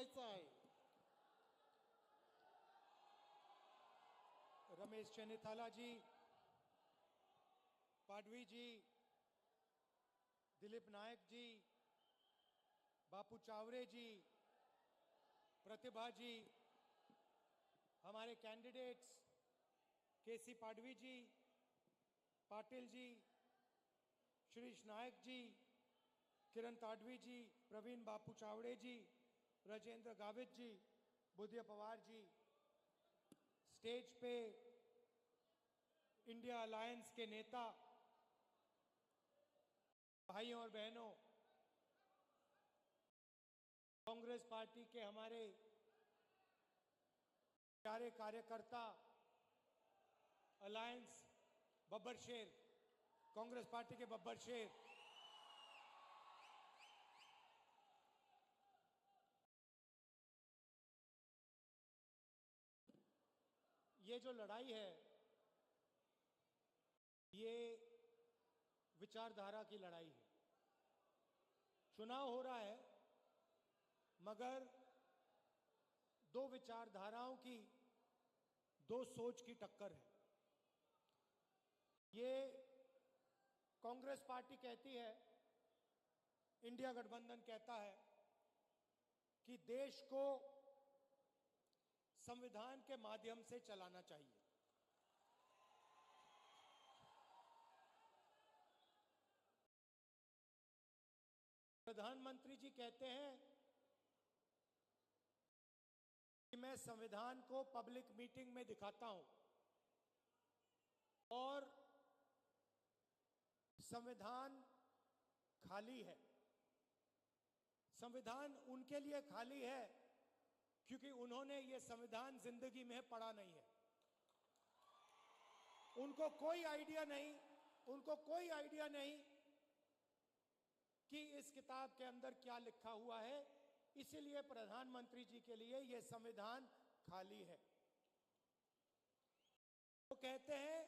बोलायचं आहे. रमेश चेन्नीथाला जी, पाडवी जी, दिलीप नायक जी, बापू चावरे जी, प्रतिभा जी, हमारे कैंडिडेट्स केसी पाडवी जी, पाटिल जी, श्रीश नायक जी, किरण ताडवी जी, प्रवीण बापू चावड़े जी, राजेंद्र गावित जी, बुधिया पवार जी, स्टेज पे इंडिया अलायंस के नेता, भाइयों और बहनों, कांग्रेस पार्टी के हमारे प्यारे कार्यकर्ता, अलायंस बब्बर शेर, कांग्रेस पार्टी के बब्बर शेर, ये जो लड़ाई है ये विचारधारा की लड़ाई है. चुनाव हो रहा है मगर दो विचारधाराओं की, दो सोच की टक्कर है. ये कांग्रेस पार्टी कहती है, इंडिया गठबंधन कहता है कि देश को संविधान के माध्यम से चलाना चाहिए. प्रधानमंत्री जी कहते हैं कि मैं संविधान को पब्लिक मीटिंग में दिखाता हूं और संविधान खाली है. संविधान उनके लिए खाली है क्योंकि उन्होंने ये संविधान जिंदगी में पढ़ा नहीं है. उनको कोई आइडिया नहीं कि इस किताब के अंदर क्या लिखा हुआ है. इसीलिए प्रधानमंत्री जी के लिए यह संविधान खाली है. वो कहते हैं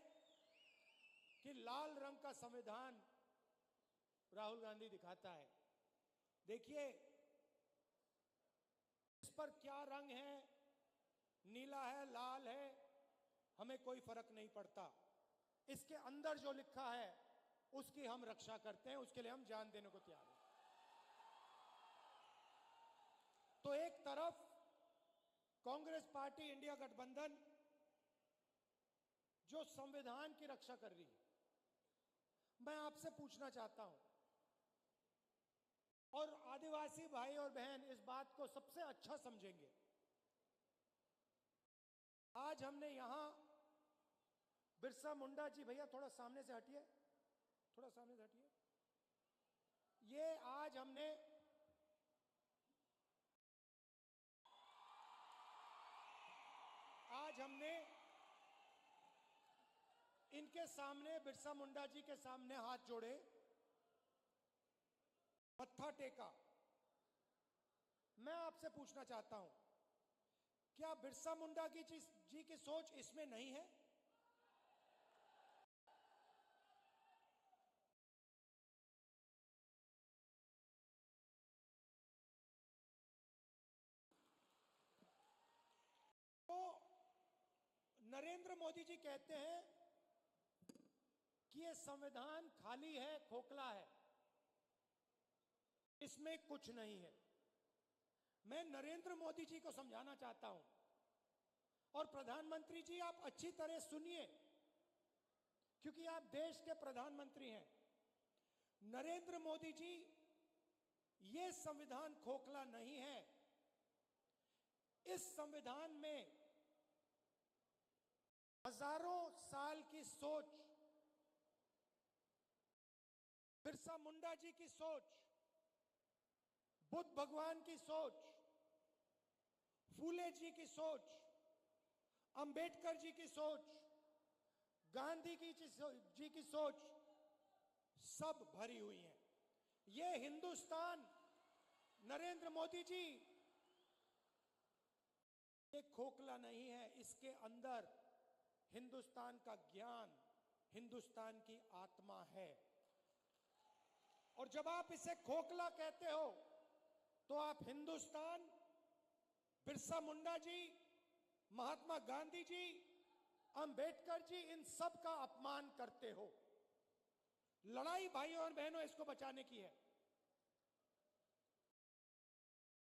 कि लाल रंग का संविधान राहुल गांधी दिखाता है. देखिए इस पर क्या रंग है, नीला है, लाल है, हमें कोई फर्क नहीं पड़ता. इसके अंदर जो लिखा है उसकी हम रक्षा करते हैं, उसके लिए हम जान देने को तैयार हैं. तो एक तरफ कांग्रेस पार्टी, इंडिया गठबंधन जो संविधान की रक्षा कर रही है, मैं आपसे पूछना चाहता हूं और आदिवासी भाई और बहन इस बात को सबसे अच्छा समझेंगे. आज हमने यहां बिरसा मुंडा जी, भैया थोड़ा सामने से हटिए, थोड़ा सामने से हटिए. ये आज हमने इनके सामने, बिरसा मुंडा जी के सामने हाथ जोड़े, मत्था टेका. मैं आपसे पूछना चाहता हूं, क्या बिरसा मुंडा जी की सोच इसमें नहीं है? तो नरेंद्र मोदी जी कहते हैं कि यह संविधान खाली है, खोखला है, इसमें कुछ नहीं है. मैं नरेंद्र मोदी जी को समझाना चाहता हूं और प्रधानमंत्री जी आप अच्छी तरह सुनिए क्योंकि आप देश के प्रधानमंत्री हैं. नरेंद्र मोदी जी, यह संविधान खोखला नहीं है. इस संविधान में हजारों साल की सोच, बिरसा मुंडा जी की सोच, बुद्ध भगवान की सोच, फूले जी की सोच, अंबेडकर जी की सोच, गांधी जी की सोच सब भरी हुई है. ये हिंदुस्तान, नरेंद्र मोदी जी, ये खोखला नहीं है. इसके अंदर हिंदुस्तान का ज्ञान, हिंदुस्तान की आत्मा है. और जब आप इसे खोखला कहते हो तो आप हिंदुस्तान बिरसा मुंडा जी, महात्मा गांधी जी, अंबेडकर जी, इन सब का अपमान करते हो। लड़ाई भाइयों और बहनों इसको बचाने की है।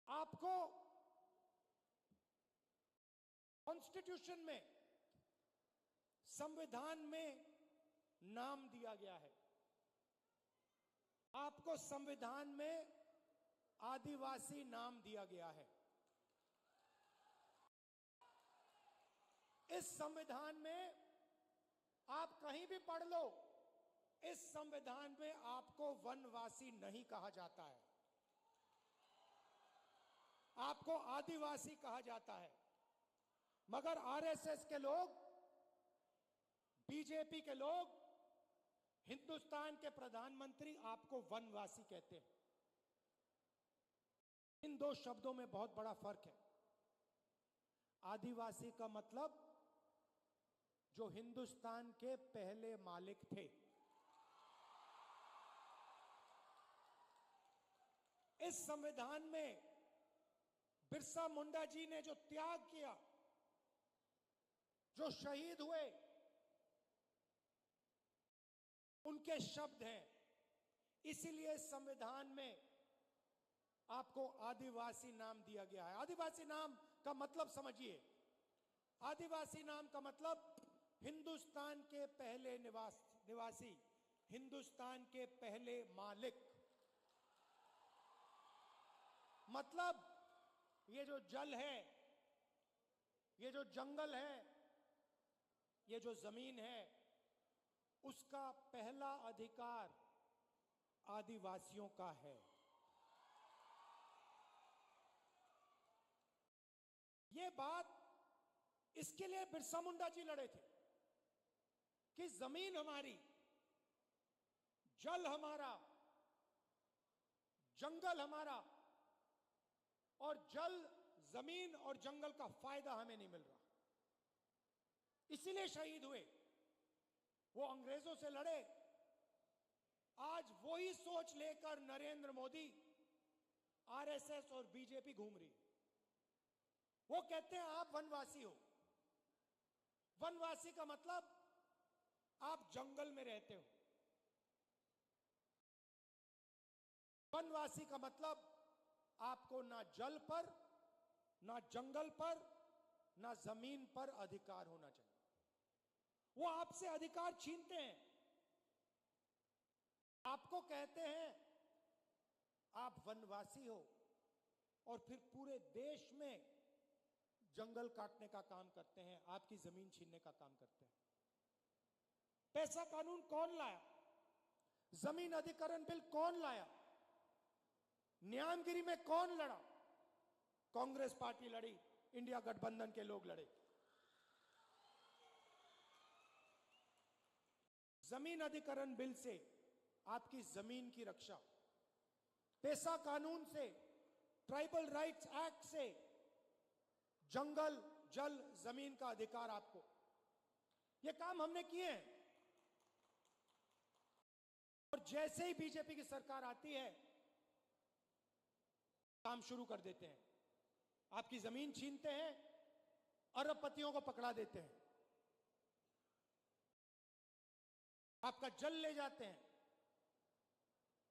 आपको कॉन्स्टिट्यूशन में, संविधान में नाम दिया गया है। आपको संविधान में आदिवासी नाम दिया गया है। इस संविधान में आप कहीं भी पढ़ लो, इस संविधान में आपको वनवासी नहीं कहा जाता है, आपको आदिवासी कहा जाता है। मगर आरएसएस के लोग, बीजेपी के लोग, हिंदुस्तान के प्रधानमंत्री आपको वनवासी कहते हैं। इन दो शब्दों में बहुत बड़ा फर्क है। आदिवासी का मतलब जो हिंदुस्तान के पहले मालिक थे। इस संविधान में बिरसा मुंडा जी ने जो त्याग किया, जो शहीद हुए, उनके शब्द हैं। इसीलिए संविधान में आपको आदिवासी नाम दिया गया है। आदिवासी नाम का मतलब समझिए। आदिवासी नाम का मतलब हिंदुस्तान के पहले निवासी, हिंदुस्तान के पहले मालिक। मतलब ये जो जल है, ये जो जंगल है, ये जो जमीन है, उसका पहला अधिकार आदिवासियों का है। ये बात इसके लिए बिरसा मुंडा जी लड़े थे कि जमीन हमारी, जल हमारा, जंगल हमारा, और जल, जमीन और जंगल का फायदा हमें नहीं मिल रहा। इसीलिए शहीद हुए। वो अंग्रेजों से लड़े। आज वही सोच लेकर नरेंद्र मोदी, आरएसएस और बीजेपी घूम रही। वो कहते हैं आप वनवासी हो। वनवासी का मतलब आप जंगल में रहते हो। वनवासी का मतलब आपको ना जल पर, ना जंगल पर, ना जमीन पर अधिकार होना चाहिए। वो आपसे अधिकार छीनते हैं। आपको कहते हैं आप वनवासी हो, और फिर पूरे देश में जंगल काटने का काम करते हैं, आपकी जमीन छीनने का काम करते हैं। पैसा कानून कौन लाया? जमीन अधिग्रहण बिल कौन लाया? न्यायगिरी में कौन लड़ा? कांग्रेस पार्टी लड़ी, इंडिया गठबंधन के लोग लड़े। जमीन अधिग्रहण बिल से आपकी जमीन की रक्षा, पैसा कानून से, ट्राइबल राइट्स एक्ट से जंगल, जल, जमीन का अधिकार आपको। यह काम हमने किए हैं। और जैसे ही बीजेपी की सरकार आती है, काम शुरू कर देते हैं। आपकी जमीन छीनते हैं, अरबपतियों को पकड़ा देते हैं, आपका जल ले जाते हैं,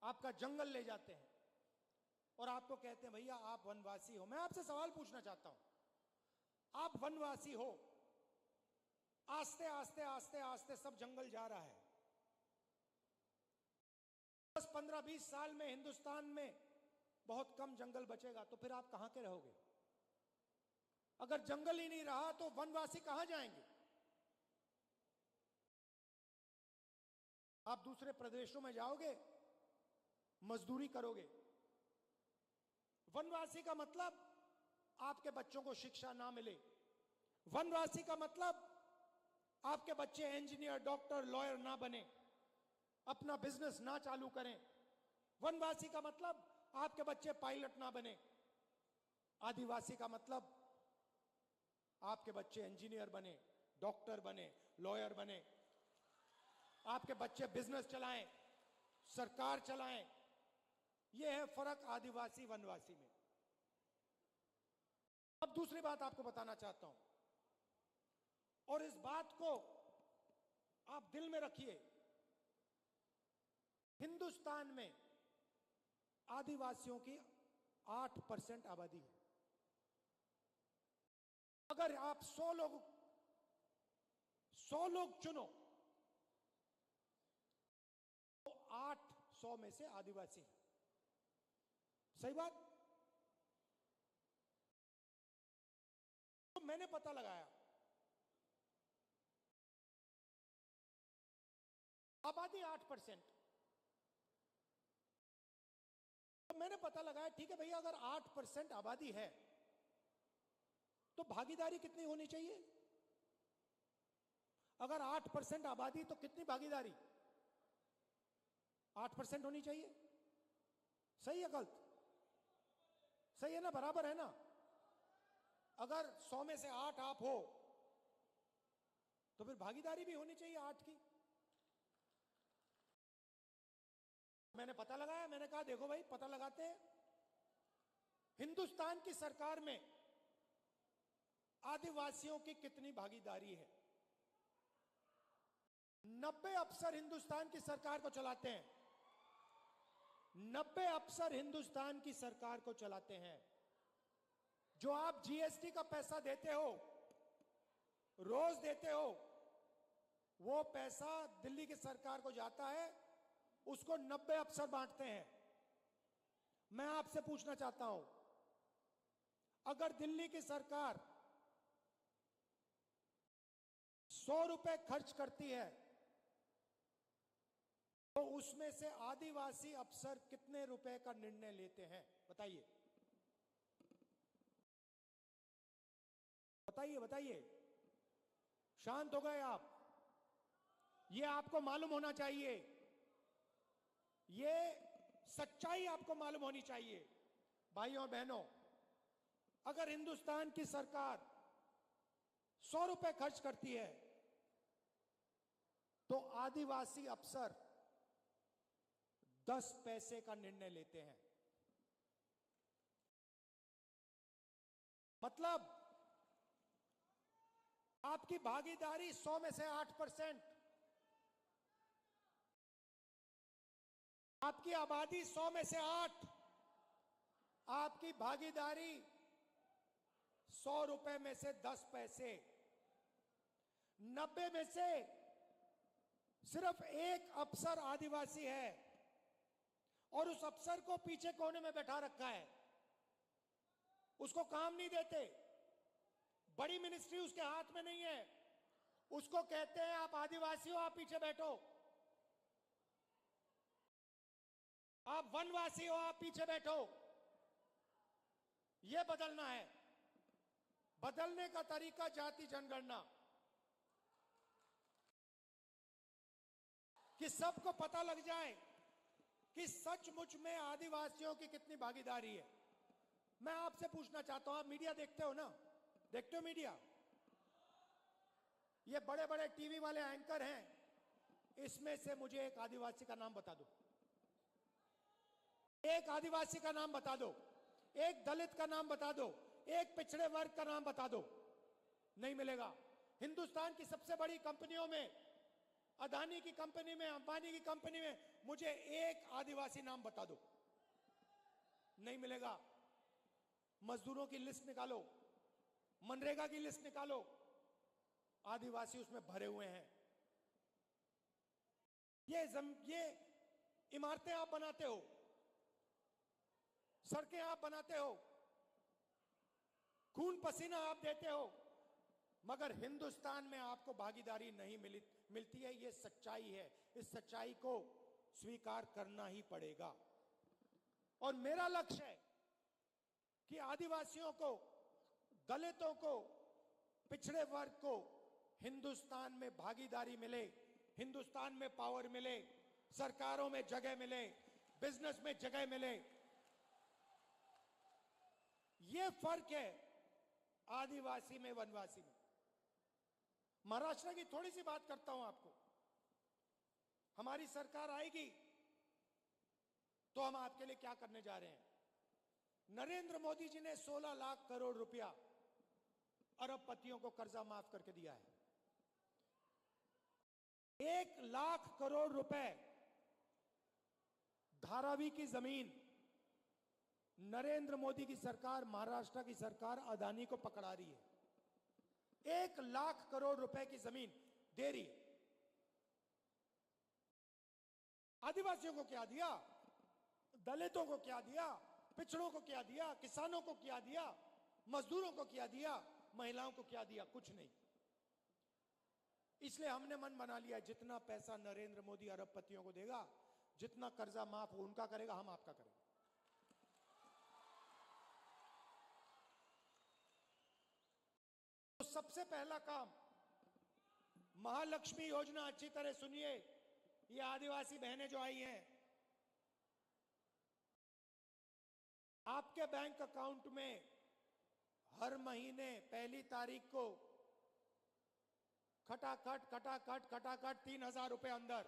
आपका जंगल ले जाते हैं, और आपको कहते हैं भैया आप वनवासी हो। मैं आपसे सवाल पूछना चाहता हूं, आप वनवासी हो, आस्ते आस्ते आस्ते आस्ते सब जंगल जा रहा है। 10, 15, 20 साल में हिंदुस्तान में बहुत कम जंगल बचेगा, तो फिर आप कहां के रहोगे? अगर जंगल ही नहीं रहा तो वनवासी कहां जाएंगे? आप दूसरे प्रदेशों में जाओगे, मजदूरी करोगे। वनवासी का मतलब आपके बच्चों को शिक्षा ना मिले। वनवासी का मतलब आपके बच्चे इंजीनियर, डॉक्टर, लॉयर ना बने, अपना बिजनेस ना चालू करें। वनवासी का मतलब आपके बच्चे पायलट ना बने। आदिवासी का मतलब आपके बच्चे इंजीनियर बने, डॉक्टर बने, लॉयर बने, आपके बच्चे बिजनेस चलाएं, सरकार चलाएं। यह है फर्क आदिवासी वनवासी में। अब दूसरी बात आपको बताना चाहता हूं, और इस बात को आप दिल में रखिए, हिंदुस्तान में आदिवासियों की 8% आबादी है। अगर आप 100 लोग चुनो तो 800 में से आदिवासी है। सही बात? तो मैंने पता लगाया, आबादी 8%। तो मैंने पता लगाया, ठीक है भैया, अगर 8% आबादी है तो भागीदारी कितनी होनी चाहिए? अगर 8% आबादी तो कितनी भागीदारी? 8% होनी चाहिए। सही है गलत? सही है ना? बराबर है ना? अगर 100 में से 8 आप हो तो फिर भागीदारी भी होनी चाहिए 8 की। मैंने पता लगाया, मैंने कहा देखो भाई, पता लगाते हैं हिंदुस्तान की सरकार में आदिवासियों की कितनी भागीदारी है। 90 अफसर हिंदुस्तान की सरकार को चलाते हैं। 90 अफसर हिंदुस्तान की सरकार को चलाते हैं। जो आप जीएसटी का पैसा देते हो, रोज देते हो, वो पैसा दिल्ली की सरकार को जाता है, उसको 90 अफसर बांटते हैं। मैं आपसे पूछना चाहता हूं, अगर दिल्ली की सरकार 100 रुपए खर्च करती है तो उसमें से आदिवासी अफसर कितने रुपए का निर्णय लेते हैं? बताइए बताइए बताइए। शांत हो गए आप? ये आपको मालूम होना चाहिए, ये सच्चाई आपको मालूम होनी चाहिए। भाइयों और बहनों, अगर हिंदुस्तान की सरकार 100 रुपए खर्च करती है तो आदिवासी अफसर 10 पैसे का निर्णय लेते हैं। मतलब आपकी भागीदारी 100 में से 8%, आपकी आबादी 100 में से 8, आपकी भागीदारी 100 रुपए में से 10 पैसे। 90 में से सिर्फ एक अफसर आदिवासी है और उस अफसर को पीछे कोने में बैठा रखा है, उसको काम नहीं देते। बड़ी मिनिस्ट्री उसके हाथ में नहीं है। उसको कहते हैं आप आदिवासी हो, आप पीछे बैठो। आप वनवासी हो, आप पीछे बैठो। यह बदलना है। बदलने का तरीका जाति जनगणना, कि सबको पता लग जाए कि सचमुच में आदिवासियों की कितनी भागीदारी है। मैं आपसे पूछना चाहता हूं, आप मीडिया देखते हो ना? देखते हो मीडिया? ये बड़े बड़े टीवी वाले एंकर हैं, इसमें से मुझे एक आदिवासी का नाम बता दो। एक आदिवासी का नाम बता दो, एक दलित का नाम बता दो, एक पिछड़े वर्ग का नाम बता दो। नहीं मिलेगा। हिंदुस्तान की सबसे बड़ी कंपनियों में, अदानी की कंपनी में, अंबानी की कंपनी में, मुझे एक आदिवासी नाम बता दो। नहीं मिलेगा। मजदूरों की लिस्ट निकालो, मनरेगा की लिस्ट निकालो, आदिवासी उसमें भरे हुए हैं। ये इमारतें आप बनाते हो, सड़कें आप बनाते हो, खून पसीना आप देते हो, मगर हिंदुस्तान में आपको भागीदारी नहीं मिलती है। यह सच्चाई है। इस सच्चाई को स्वीकार करना ही पड़ेगा। और मेरा लक्ष्य है कि आदिवासियों को, दलितों को, पिछड़े वर्ग को हिंदुस्तान में भागीदारी मिले, हिंदुस्तान में पावर मिले, सरकारों में जगह मिले, बिजनेस में जगह मिले। यह फर्क है आदिवासी में, वनवासी में। महाराष्ट्र की थोड़ी सी बात करता हूं आपको। हमारी सरकार आएगी तो हम आपके लिए क्या करने जा रहे हैं। नरेंद्र मोदी जी ने 16 लाख करोड़ रुपया अरबपतियों को कर्जा माफ करके दिया है। 1 लाख करोड़ रुपए धारावी की जमीन नरेंद्र मोदी की सरकार, महाराष्ट्र की सरकार अदानी को पकड़ा रही है। 1 लाख करोड़ रुपए की जमीन दे रही है। आदिवासियों को क्या दिया, दलितों को क्या दिया, पिछड़ों को क्या दिया, किसानों को क्या दिया, मजदूरों को क्या दिया, महिलाओं को क्या दिया? कुछ नहीं। इसलिए हमने मन बना लिया, जितना पैसा नरेंद्र मोदी अरबपतियों को देगा, जितना कर्जा माफ हो उनका करेगा, हम आपका करेंगे। तो सबसे पहला काम, महालक्ष्मी योजना, अच्छी तरह सुनिए, ये आदिवासी बहनें जो आई हैं, आपके बैंक अकाउंट में हर महीने 1 तारीख को खटाखट 3,000 रुपए अंदर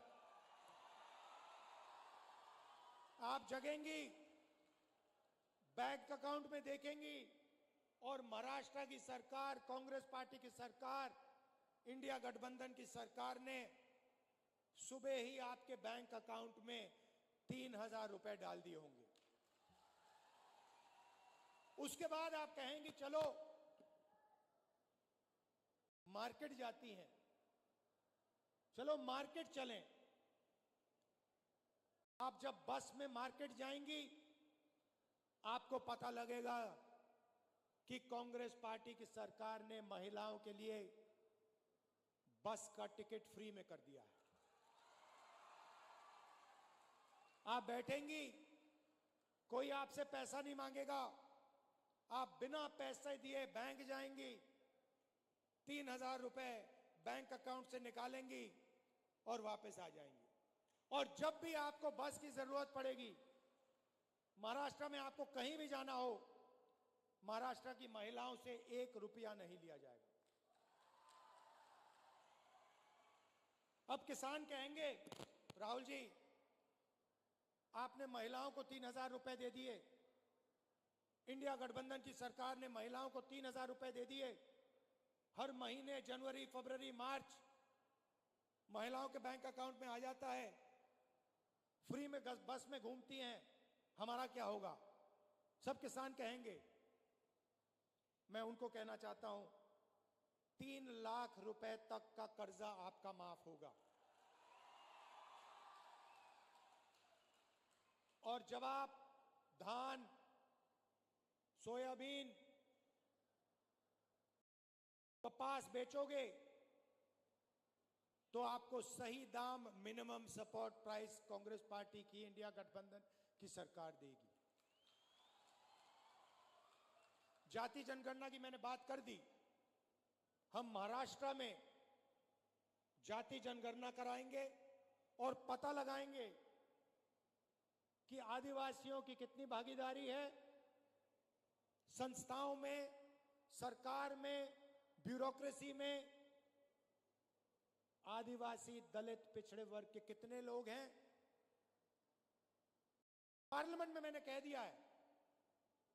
आप जगेंगी, बैंक अकाउंट में देखेंगी, और महाराष्ट्र की सरकार, कांग्रेस पार्टी की सरकार, इंडिया गठबंधन की सरकार ने सुबह ही आपके बैंक अकाउंट में 3,000 रुपए डाल दिए होंगे। उसके बाद आप कहेंगे चलो मार्केट जाती हैं, चलो मार्केट चलें। आप जब बस में मार्केट जाएंगी, आपको पता लगेगा कि कांग्रेस पार्टी की सरकार ने महिलाओं के लिए बस का टिकट फ्री में कर दिया है। आप बैठेंगी, कोई आपसे पैसा नहीं मांगेगा, आप बिना पैसे दिए बैंक जाएंगी, 3,000 रुपए बैंक अकाउंट से निकालेंगी और वापस आ जाएंगी। और जब भी आपको बस की जरूरत पड़ेगी, महाराष्ट्र में आपको कहीं भी जाना हो, महाराष्ट्र की महिलाओं से 1 रुपया नहीं लिया जाएगा। अब किसान कहेंगे, राहुल जी आपने महिलाओं को 3,000 रुपए दे दिए, इंडिया गठबंधन की सरकार ने महिलाओं को 3,000 रुपए दे दिए, हर महीने जनवरी, फरवरी, मार्च महिलाओं के बैंक अकाउंट में आ जाता है, फ्री में बस में घूमती हैं, हमारा क्या होगा? सब किसान कहेंगे। मैं उनको कहना चाहता हूं, 3 लाख रुपए तक का कर्जा आपका माफ होगा। और जब आप धान, सोयाबीन, कपास बेचोगे तो आपको सही दाम, minimum support price Congress party की, इंडिया गठबंधन की सरकार देगी। जाति जनगणना की मैंने बात कर दी। हम महाराष्ट्र में जाति जनगणना कराएंगे और पता लगाएंगे कि आदिवासियों की कितनी भागीदारी है संस्थाओं में, सरकार में, ब्यूरोक्रेसी में। आदिवासी, दलित, पिछड़े वर्ग के कितने लोग हैं? पार्लियामेंट में मैंने कह दिया है,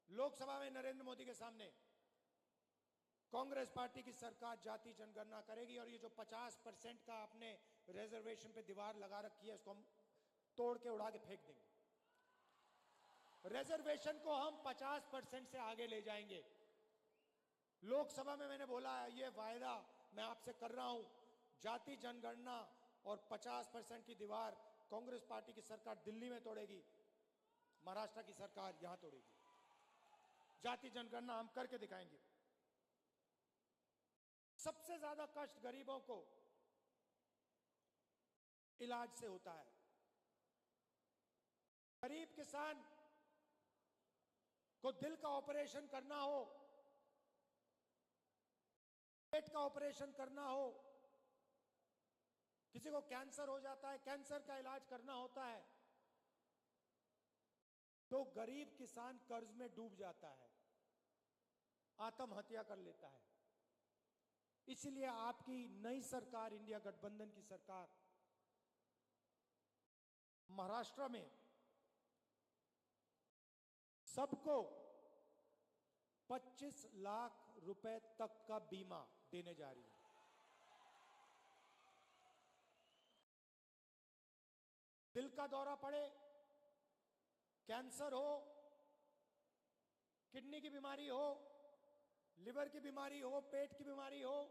लोकसभा में नरेंद्र मोदी के सामने, कांग्रेस पार्टी की सरकार जाति जनगणना करेगी और ये जो 50% का आपने रिजर्वेशन पे दीवार लगा रखी है, इसको हम तोड़ के उड़ा के फेंक देंगे। रिजर्वेशन को हम 50% से आगे ले जाएंगे। लोकसभा में मैंने बोला है, ये वायदा मैं आपसे कर रहा हूं, जाति जनगणना और 50% की दीवार कांग्रेस पार्टी की सरकार दिल्ली में तोड़ेगी, महाराष्ट्र की सरकार यहां तोड़ेगी। जाति जनगणना हम करके दिखाएंगे। सबसे ज्यादा कष्ट गरीबों को इलाज से होता है। गरीब किसान को दिल का ऑपरेशन करना हो, पेट का ऑपरेशन करना हो, किसी को कैंसर हो जाता है, कैंसर का इलाज करना होता है, तो गरीब किसान कर्ज में डूब जाता है, आत्महत्या कर लेता है। इसलिए आपकी नई सरकार, इंडिया गठबंधन की सरकार, महाराष्ट्र में सबको 25 लाख रुपए तक का बीमा देने जा रही है। दिल का दौरा पड़े, कैंसर हो, किडनी की बीमारी हो, लिवर की बीमारी हो, पेट की बीमारी हो,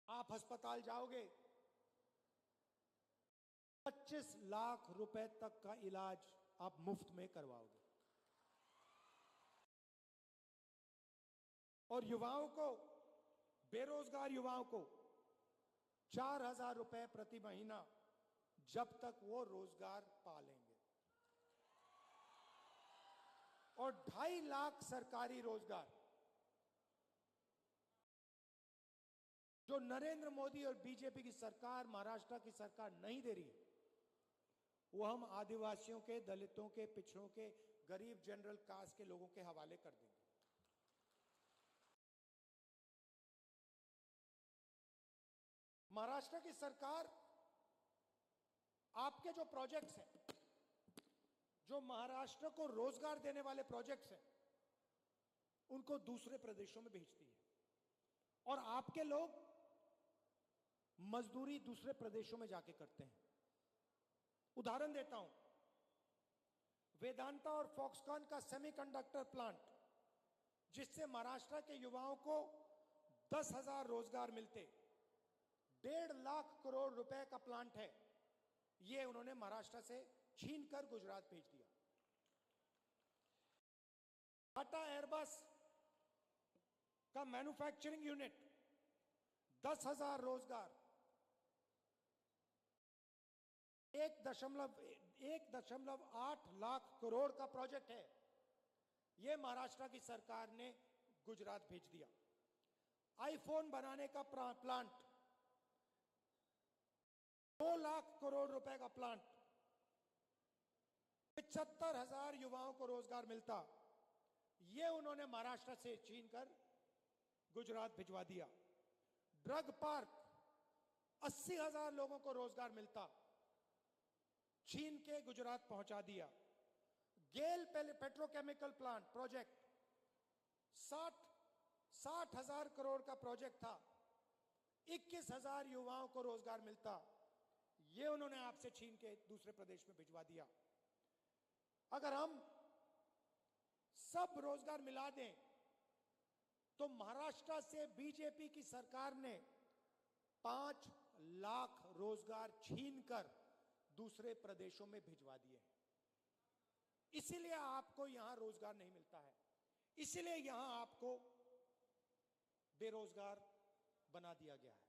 आप अस्पताल जाओगे, 25 लाख रुपए तक का इलाज आप मुफ्त में करवाओगे। और युवाओं को, बेरोजगार युवाओं को 4,000 रुपए प्रति महीना जब तक वो रोजगार पा लेंगे। और 2.5 लाख सरकारी रोजगार जो नरेंद्र मोदी और बीजेपी की सरकार, महाराष्ट्र की सरकार नहीं दे रही, वो हम आदिवासियों के, दलितों के, पिछड़ों के, गरीब जनरल कास्ट के लोगों के हवाले कर देंगे। महाराष्ट्र की सरकार आपके जो प्रोजेक्ट्स हैं, जो महाराष्ट्र को रोजगार देने वाले प्रोजेक्ट्स हैं, उनको दूसरे प्रदेशों में भेजती है और आपके लोग मजदूरी दूसरे प्रदेशों में जाके करते हैं। उदाहरण देता हूं, वेदांता और फॉक्सकॉन का सेमीकंडक्टर प्लांट, जिससे महाराष्ट्र के युवाओं को 10,000 रोजगार मिलते, 1.5 लाख करोड़ रुपए का प्लांट है, यह उन्होंने महाराष्ट्र से छीनकर गुजरात भेज दिया। टाटा एयरबस का मैन्युफैक्चरिंग यूनिट, 10,000 रोजगार, 1.8 लाख करोड़ का प्रोजेक्ट है, यह महाराष्ट्र की सरकार ने गुजरात भेज दिया। आईफोन बनाने का प्लांट, 2 लाख करोड़ रुपए का प्लांट, 75,000 युवाओं को रोजगार मिलता, यह उन्होंने महाराष्ट्र से छीनकर गुजरात भिजवा दिया। ड्रग पार्क, 80,000 लोगों को रोजगार मिलता, छीन के गुजरात पहुंचा दिया। गेल पेट्रोकेमिकल प्लांट प्रोजेक्ट, 60,000 करोड़ का प्रोजेक्ट था, 21,000 युवाओं को रोजगार मिलता, यह उन्होंने आपसे छीन के दूसरे प्रदेश में भिजवा दिया। अगर हम सब रोजगार मिला दें तो महाराष्ट्र से बीजेपी की सरकार ने 5 लाख रोजगार छीनकर दूसरे प्रदेशों में भिजवा दिए हैं। इसीलिए आपको यहां रोजगार नहीं मिलता है, इसीलिए यहां आपको बेरोजगार बना दिया गया है।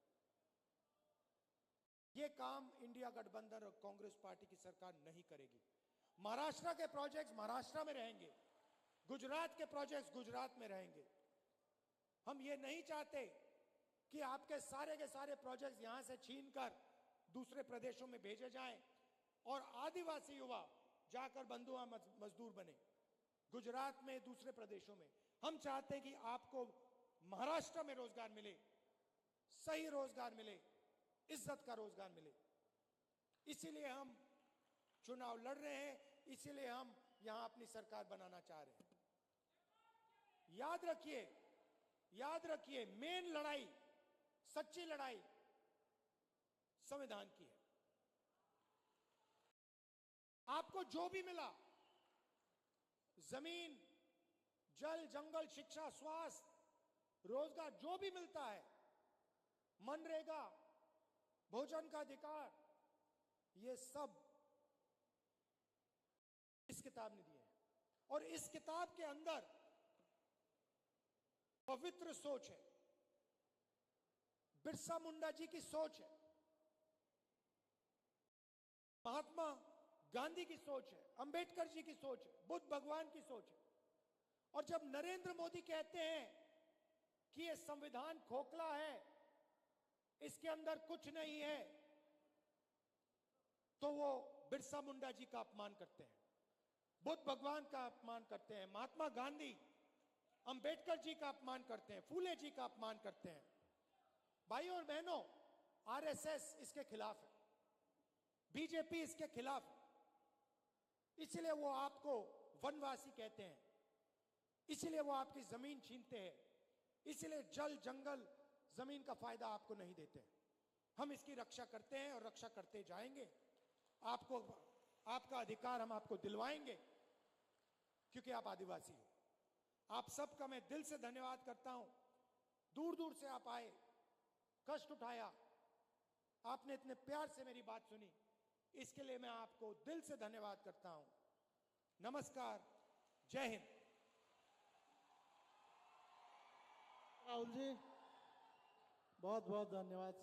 यह काम इंडिया गठबंधन और कांग्रेस पार्टी की सरकार नहीं करेगी। महाराष्ट्र के प्रोजेक्ट्स महाराष्ट्र में रहेंगे, गुजरात के प्रोजेक्ट्स गुजरात में रहेंगे। हम ये नहीं चाहते कि आपके सारे के सारे प्रोजेक्ट्स यहां से छीनकर दूसरे प्रदेशों में भेजे जाएं और आदिवासी युवा जाकर बंधुआ मजदूर बने गुजरात में, दूसरे प्रदेशों में। हम चाहते हैं कि आपको महाराष्ट्र में रोजगार मिले, सही रोजगार मिले, इज्जत का रोजगार मिले। इसीलिए हम चुनाव लड़ रहे हैं, इसीलिए हम यहां अपनी सरकार बनाना चाह रहे हैं। याद रखिए, मेन लड़ाई, सच्ची लड़ाई संविधान की है। आपको जो भी मिला, जमीन, जल, जंगल, शिक्षा, स्वास्थ्य, रोजगार, जो भी मिलता है, मनरेगा, भोजन का अधिकार, ये सब इस किताब ने दिए हैं। और इस किताब के अंदर पवित्र सोच है, बिरसा मुंडा जी की सोच है, महात्मा गांधी की सोच है, अंबेडकर जी की सोच है, बुद्ध भगवान की सोच है। और जब नरेंद्र मोदी कहते हैं कि यह संविधान खोखला है, इसके अंदर कुछ नहीं है, तो वो बिरसा मुंडा जी का अपमान करते हैं, बुद्ध भगवान का अपमान करते हैं, महात्मा गांधी, अंबेडकर जी का अपमान करते हैं, फूले जी का अपमान करते हैं। भाइयों और बहनों, आरएसएस इसके खिलाफ है, बीजेपी इसके खिलाफ है, इसलिए वो आपको वनवासी कहते हैं। इसलिए वो आपकी जमीन छीनते हैं, इसलिए जल जंगल जमीन का फायदा आपको नहीं देते। हम इसकी रक्षा करते हैं और रक्षा करते जाएंगे। आपको आपका अधिकार हम आपको दिलवाएंगे, क्योंकि आप आदिवासी हो। आप सबका मैं दिल से धन्यवाद करता हूं। दूर दूर से आप आए, कष्ट उठाया, आपने इतने प्यार से मेरी बात सुनी, इसके लिए मैं आपको दिल से धन्यवाद करता हूं। नमस्कार, जय हिंद। राहुल जी, बहुत बहुत धन्यवाद।